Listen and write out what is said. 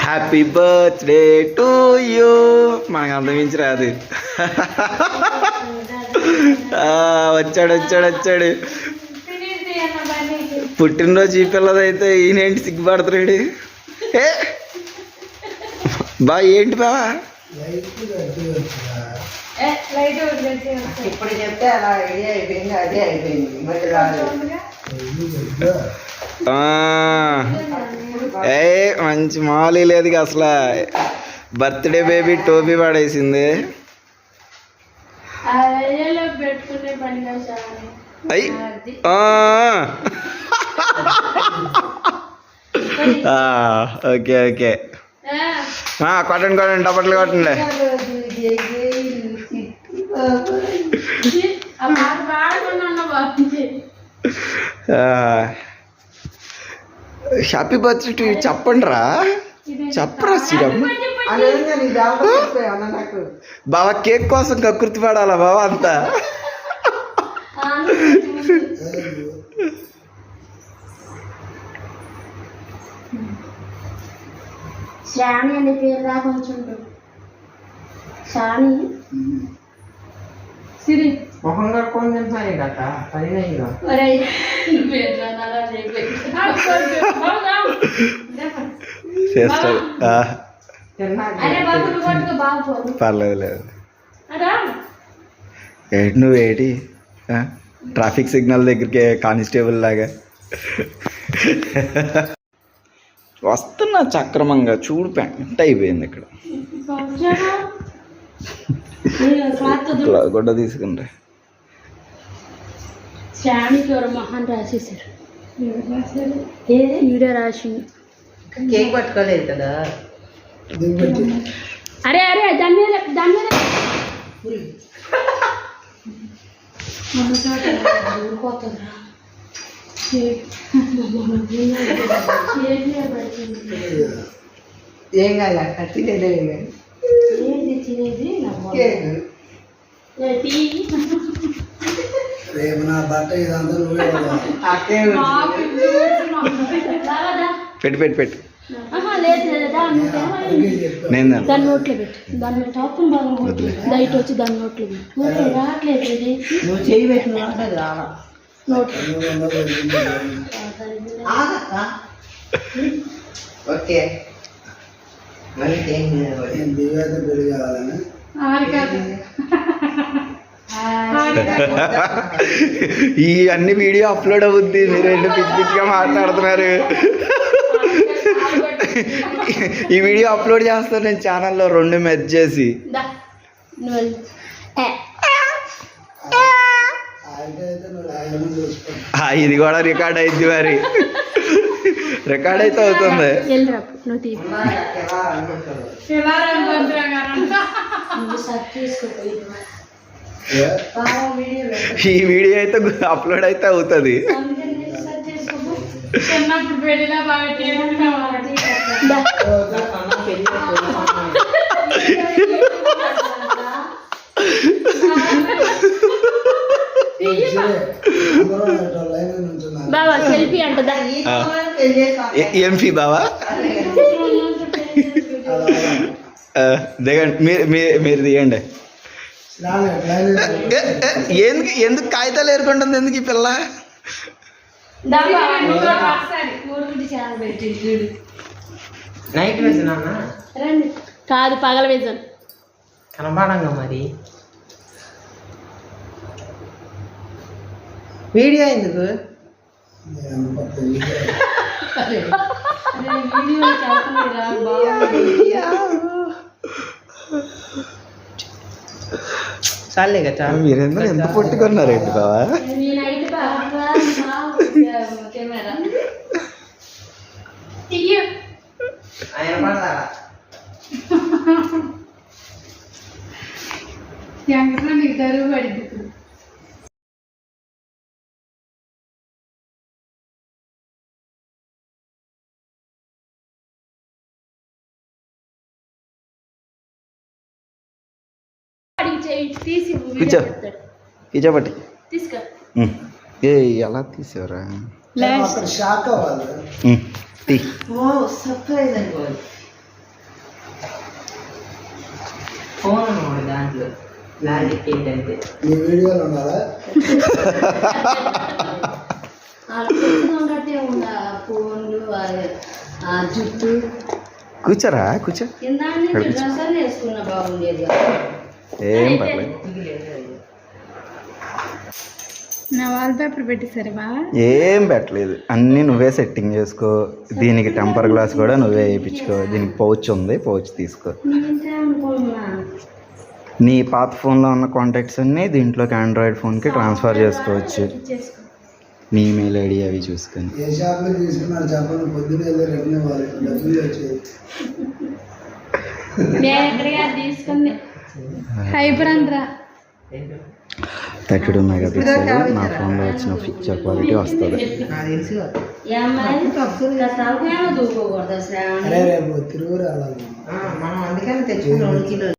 Happy birthday to you. మనకు అంతమించి రాదు. వచ్చాడు వచ్చాడు వచ్చాడు. పుట్టినరోజు ఈ పిల్లదైతే ఈయనేంటి సిగ్గుపడుతున్నాడు. బా ఏంటి బావా ఇప్పుడు చెప్తే అలా రెడీ అయిపోయింది, అదే అయిపోయింది. మంచి మామూలు లేదు అసలు. బర్త్డే బేబీ టోపీ పడేసింది. అయ్యి ఓకే ఓకే కొట్టండి కొట్టండి టపట్లు కొట్టండి. హ్యాపీ బర్త్డే టు చెప్పండి రా. చెప్పరా శ్రీరామ్. బావా కేక్ కోసం కకృతి పడాలా బావా అంతా. శ్రావణి అనే పేరు దాకా కొంచెం శ్రావణి సిరి మొహం కట్టుకొని తింటున్నాయి కదా పైన పర్లేదు లేదు. ఏంటి నువ్వేటి ట్రాఫిక్ సిగ్నల్ దగ్గరికి కానిస్టేబుల్ లాగా వస్తున్నా చక్రమంగా. చూడు పెంట అయిపోయింది ఇక్కడ. గుడ్డ తీసుకుంటే శ్రావణికి ఎవరు మహాన్ రాసేసారు. వీడియో రాసి కేక్ పట్టుకోలేదు కదా. అరే అరే దాని మీద దాని మీద ఏం కాదు తినేది పెట్టు పెట్టు పెట్టు. నేను దాని నోట్లో పెట్టు. దాని టాప్ లైట్ వచ్చి దాని నోట్లో పెట్టు. రావట్లేదు నువ్వు చేయి పెట్టిన ఓకే. ఈ అన్ని వీడియో అప్లోడ్ అవుద్ది. మీరు రెండు పిచ్చి పిచ్చిగా మాట్లాడుతున్నారు. ఈ వీడియో అప్లోడ్ చేస్తాను నేను ఛానల్లో 2 మెర్జ్ చేసి. ఇది కూడా రికార్డ్ అయింది. మరి రికార్డ్ అయితే అవుతుంది. ఈ వీడియో అయితే అప్లోడ్ అయితే అవుతుంది. బావా సెల్ఫీ అంటదా ఎంపీ బావా దిగండి. మీరు దిగండి. ఎందుకు కాగితాలు ఏరుకుంటుంది ఎందుకు ఈ పిల్ల? నైట్ వేసినా కాదు పగల వేసాను కనపడంగా. మరి వీడియో ఎందుకు? చాలే కదా. మీరెందుకు ఎంత పొట్టుకున్నారేంటి బావా? దరువు పడింది. కూర్చో కూర్చోబట్టి తీసుకో. ఏ ఎలా తీసేవరా? తీ ఓ సర్ప్రైజ్ అనుకోవాలి. ఫోన్ అన్నమాట దాంట్లో లాజిక్ ఏంటంటే ఈ వీడియోలో ఉన్నారా? ఉన్నట్టే ఉండ ఫోన్లు ఆ జుట్టు కూర్చోరా కూర్చో కింద డ్రెస్సర్లు వేసుకున్న బాగుండేది ఏం పర్లేదు. నా వాల్ పేపర్ పెట్టేసారా ఏం పెట్టలేదు, అన్నీ నువ్వే సెట్టింగ్ చేసుకో. దీనికి టెంపర్ గ్లాస్ కూడా నువ్వే వేయించుకో. దీనికి పౌచ్ ఉంది, పౌచ్ తీసుకో. నేనే అనుకున్నా నీ పాత ఫోన్లో ఉన్న కాంటాక్ట్స్ అన్నీ దీంట్లోకి ఆండ్రాయిడ్ ఫోన్కి ట్రాన్స్ఫర్ చేసుకోవచ్చు. నీ ఈమెయిల్ ఐడి అవి చూసుకొని. ఏ షాప్లో తీసుకున్నారు చెప్పండి, పొద్దున్న వెళ్ళి రిటర్న్ ఇవ్వాలి, డబ్బులు వచ్చేది. తీసుకుంది హైపర్ అంటరా 32 మెగాపిక్సెల్ నా ఫోన్లో వచ్చిన పిక్చర్ క్వాలిటీ వస్తుంది. నాకు తెలుసు కదా. దూకోకూడదు అసలు అరే రేపు తిరుగు రావాలి. మనం అందుకని తెచ్చుకున్నాం 2 కిలోలు.